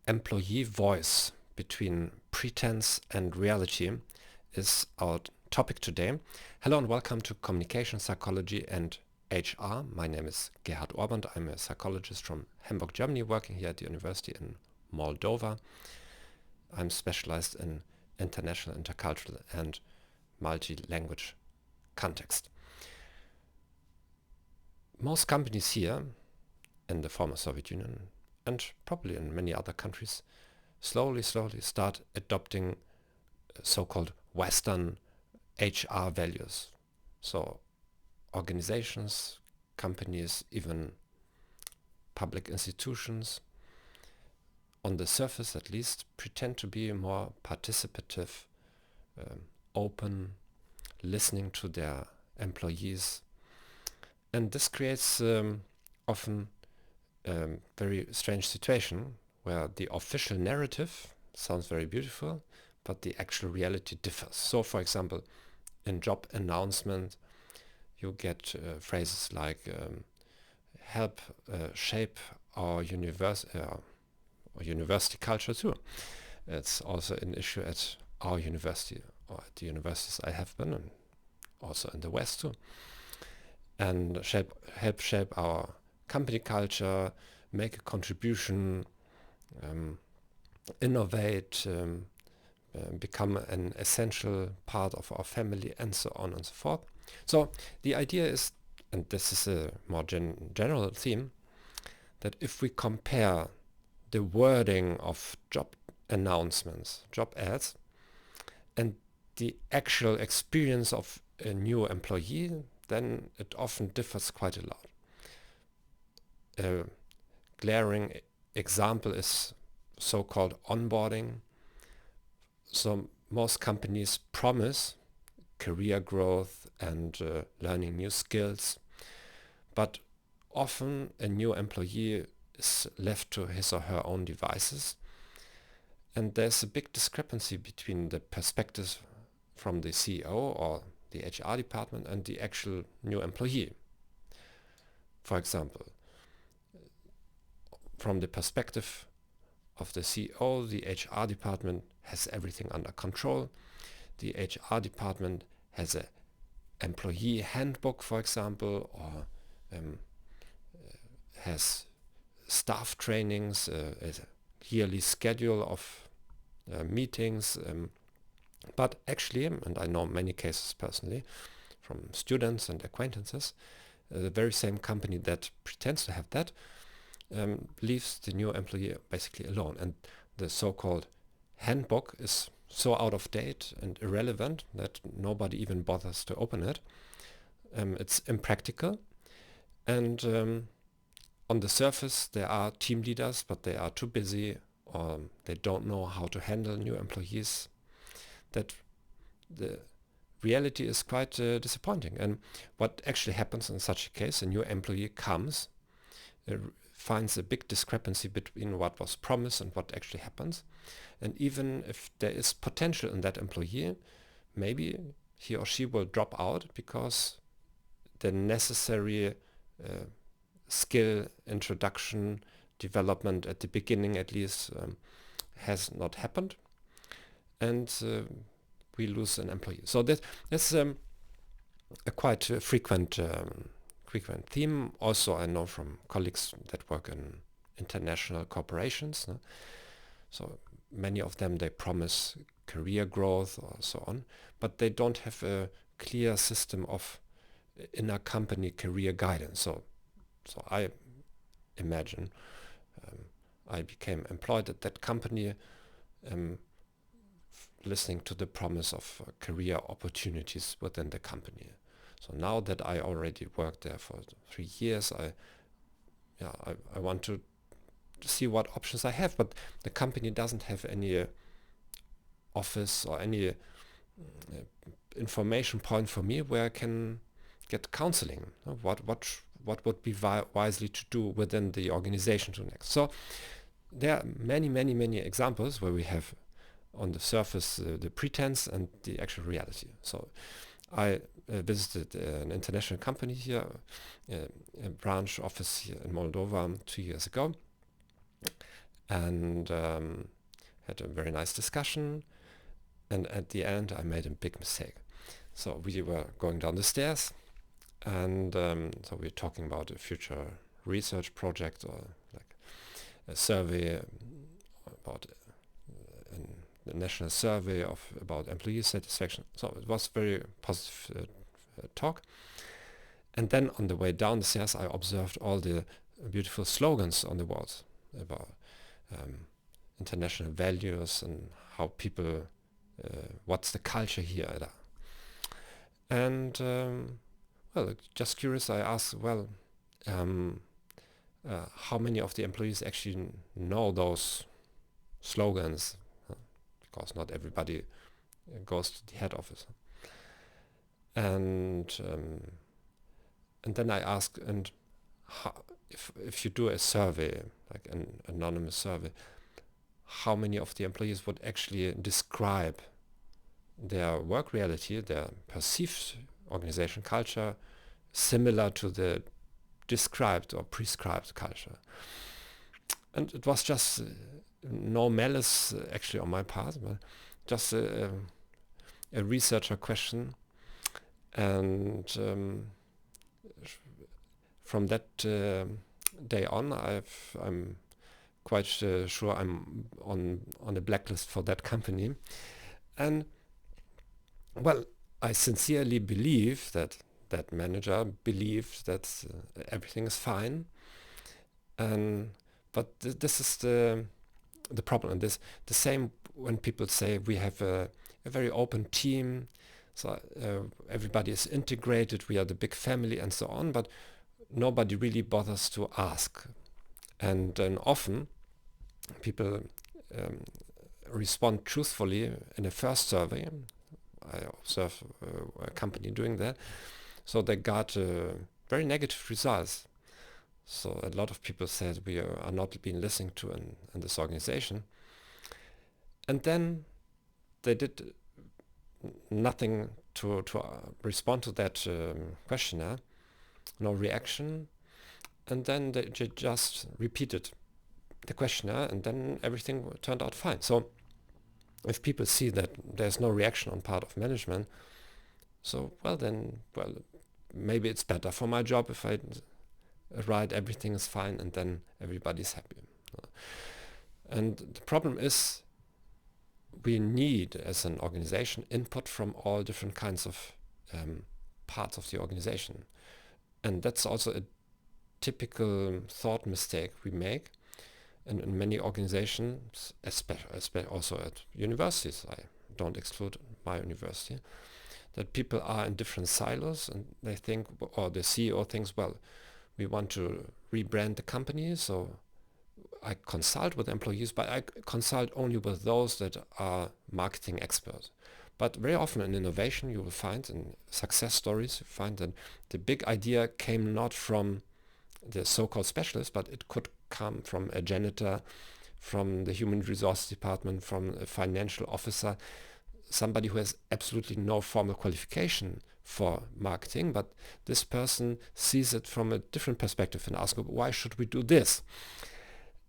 employee voice between pretense and reality is our topic today. Hello and welcome to Communication Psychology and HR. My name is Gerhard. I'm a psychologist from Hamburg, Germany, working here at the university in Moldova. I'm specialized in international, intercultural and multi-language context. Most companies here in the former Soviet Union and probably in many other countries slowly start adopting so-called Western HR values. So organizations, companies, even public institutions, on the surface at least, pretend to be more participative, open, listening to their employees. And this creates often a very strange situation where the official narrative sounds very beautiful, but the actual reality differs. So, for example, in job announcement, you get phrases like help shape our university culture too. It's also an issue at our university or at the universities I have been, and also in the West too. And help shape our company culture, make a contribution, innovate, become an essential part of our family, and so on and so forth. So the idea is, and this is a more general theme, that if we compare the wording of job announcements, job ads, and the actual experience of a new employee, then it often differs quite a lot. A glaring example is so-called onboarding. So most companies promise career growth and learning new skills, but often a new employee is left to his or her own devices, and there's a big discrepancy between the perspectives from the CEO or the HR department and the actual new employee. For example, from the perspective of the CEO, the HR department has everything under control. The HR department has an employee handbook, for example, or has staff trainings, a yearly schedule of meetings. But actually, and I know many cases personally from students and acquaintances, the very same company that pretends to have that leaves the new employee basically alone. And the so-called handbook is so out of date and irrelevant that nobody even bothers to open it. It's impractical. And on the surface, there are team leaders, but they are too busy or they don't know how to handle new employees. That the reality is quite disappointing. And what actually happens in such a case, a new employee comes, finds a big discrepancy between what was promised and what actually happens. And even if there is potential in that employee, maybe he or she will drop out because the necessary skill introduction, development at the beginning at least, has not happened. And we lose an employee. So that's a quite frequent theme. Also, I know from colleagues that work in international corporations. So many of them, they promise career growth or so on, but they don't have a clear system of inner company career guidance. So I imagine I became employed at that company, listening to the promise of career opportunities within the company. So now that I already worked there for 3 years, I want to see what options I have, but the company doesn't have any office or any information point for me where I can get counseling. What would be wisely to do within the organization to next. So there are many examples where we have on the surface the pretense and the actual reality. So I visited an international company here, a branch office here in Moldova 2 years ago. and had a very nice discussion. And at the end, I made a big mistake. So we were going down the stairs, and so we're talking about a future research project or like a survey about the national survey about employee satisfaction. So it was very positive talk. And then on the way down the stairs, I observed all the beautiful slogans on the walls about international values and how people, what's the culture here. And well, just curious, I asked, well, how many of the employees actually know those slogans? Because not everybody goes to the head office. And then I asked, and how, if you do a survey, like an anonymous survey, how many of the employees would actually describe their work reality, their perceived organization culture, similar to the described or prescribed culture? And it was just no malice actually on my part, but just a researcher question. And from that day on, I'm quite sure I'm on a blacklist for that company. And well, I sincerely believe that that manager believed that everything is fine. And but this is the problem. And this the same when people say we have a very open team, so everybody is integrated, we are the big family and so on, but nobody really bothers to ask. And then often people respond truthfully in a first survey. I observe a company doing that. So they got very negative results. So a lot of people said we are not being listened to in this organization. And then they did nothing to respond to that questionnaire, no reaction. And then they just repeated the questionnaire, and then everything turned out fine. So if people see that there's no reaction on part of management, so well, maybe it's better for my job if I write everything is fine and then everybody's happy. And the problem is we need, as an organization, input from all different kinds of parts of the organization. And that's also a typical thought mistake we make. And in many organizations, especially also at universities, I don't exclude my university, that people are in different silos and they think, or the CEO thinks, well, we want to rebrand the company, so I consult with employees, but I consult only with those that are marketing experts. But very often in innovation, you will find, in success stories, you find that the big idea came not from the so-called specialist, but it could come from a janitor, from the human resource department, from a financial officer, somebody who has absolutely no formal qualification for marketing, but this person sees it from a different perspective and asks, why should we do this?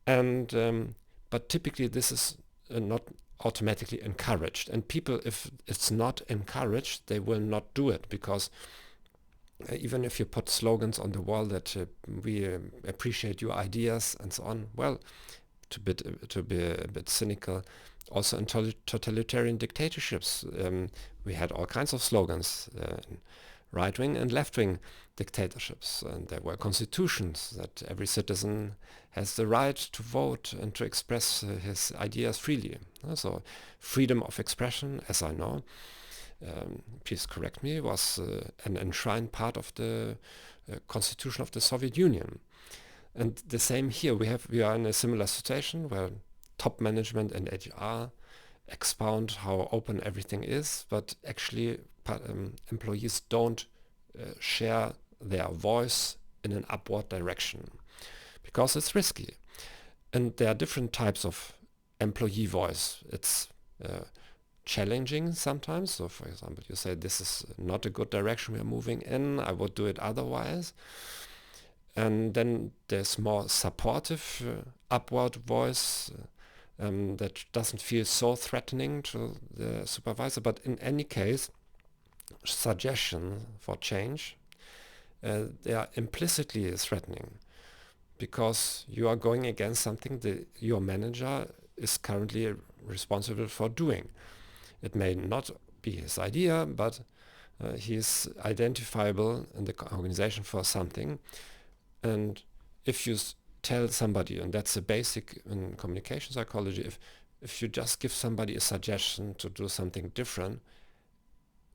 And but typically this is not automatically encouraged. And people, if it's not encouraged, they will not do it, because even if you put slogans on the wall that we appreciate your ideas and so on, well, to be a bit cynical, also in totalitarian dictatorships, we had all kinds of slogans, right-wing and left-wing dictatorships, and there were constitutions that every citizen has the right to vote and to express his ideas freely. So freedom of expression, as I know, please correct me, was an enshrined part of the constitution of the Soviet Union. And the same here, we are in a similar situation where top management and HR expound how open everything is, but actually employees don't share their voice in an upward direction because it's risky. And there are different types of employee voice. It's challenging sometimes. So for example, you say this is not a good direction we're moving in, I would do it otherwise. And then there's more supportive upward voice that doesn't feel so threatening to the supervisor. But in any case, suggestions for change, they are implicitly threatening, because you are going against something that your manager is currently responsible for doing. It may not be his idea, but he is identifiable in the organization for something. And if you tell somebody, and that's a basic in communication psychology, if you just give somebody a suggestion to do something different,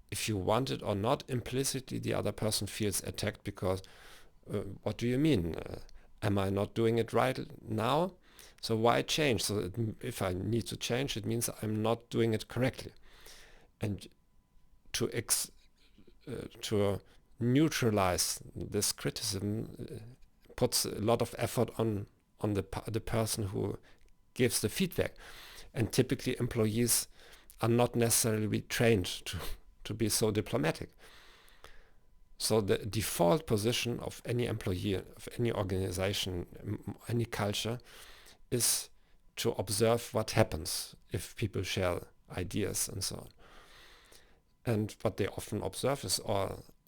if you want it or not, implicitly the other person feels attacked, because what do you mean? Am I not doing it right now? So why change? So if I need to change, it means I'm not doing it correctly. And to neutralize this criticism puts a lot of effort on the person who gives the feedback. And typically employees are not necessarily trained to be so diplomatic. So the default position of any employee, of any organization, any culture, is to observe what happens if people share ideas and so on. And what they often observe is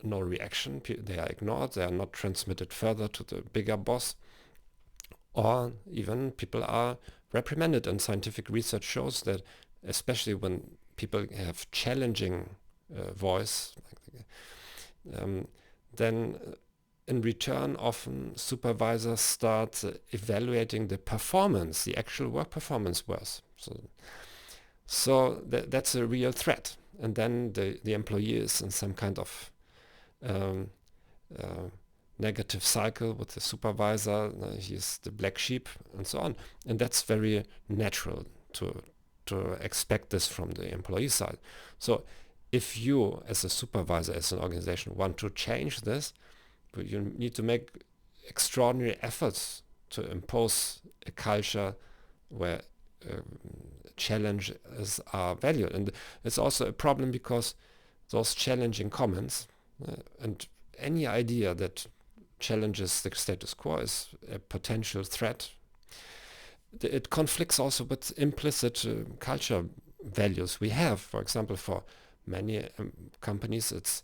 no reaction. They are ignored. They are not transmitted further to the bigger boss. Or even people are reprimanded. And scientific research shows that, especially when people have challenging voice, then in return, often supervisors start evaluating the performance, the actual work performance worse. So that's a real threat. And then the employee is in some kind of negative cycle with the supervisor. He's the black sheep and so on. And that's very natural to expect this from the employee side. So if you, as a supervisor, as an organization, want to change this, you need to make extraordinary efforts to impose a culture where challenges are valued. And it's also a problem because those challenging comments and any idea that challenges the status quo is a potential threat. It conflicts also with implicit culture values we have. For example, for many companies, it's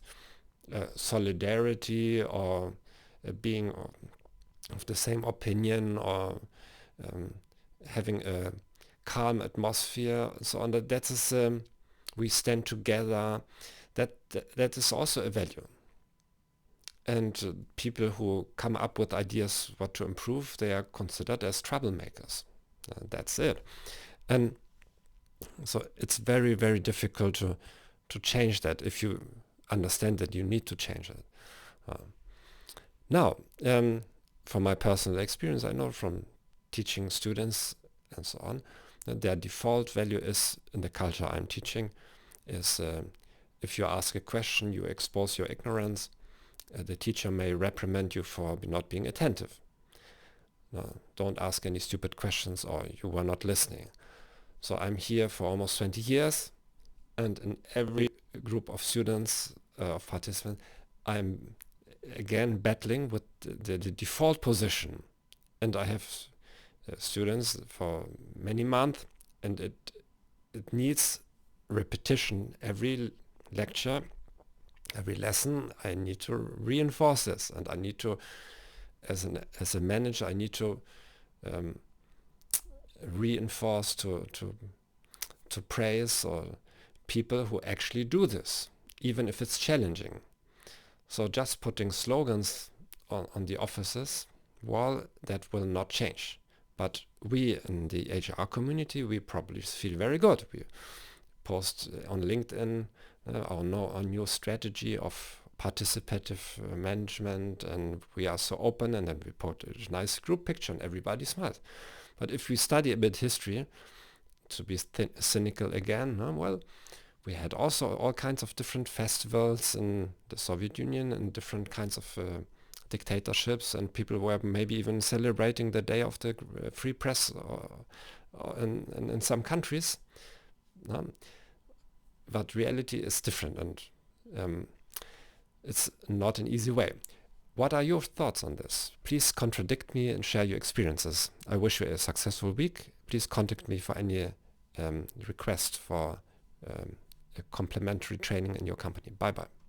solidarity or being of the same opinion, or having a calm atmosphere and so on. That is we stand together. That is also a value. And people who come up with ideas what to improve, they are considered as troublemakers. That's it. And so it's very, very difficult to change that if you understand that you need to change it. Now, from my personal experience, I know from teaching students and so on, that their default value is, in the culture I'm teaching, is if you ask a question, you expose your ignorance, the teacher may reprimand you for not being attentive. Don't ask any stupid questions, or you were not listening. So I'm here for almost 20 years, and in every group of students, of participants, I'm again battling with the default position. And I have students for many months, and it needs repetition. Every lecture, every lesson, I need to reinforce this, and I need to, as a manager, I need to reinforce, to praise or people who actually do this, even if it's challenging. So just putting slogans on the offices wall, that will not change. But we in the HR community, we probably feel very good. We post on LinkedIn our new strategy of participative management, and we are so open, and then we put a nice group picture and everybody smiles. But if we study a bit history, to be cynical again, well, we had also all kinds of different festivals in the Soviet Union and different kinds of dictatorships, and people were maybe even celebrating the day of the free press in some countries. But reality is different, and it's not an easy way. What are your thoughts on this? Please contradict me and share your experiences. I wish you a successful week. Please contact me for any request for a complementary training in your company. Bye bye.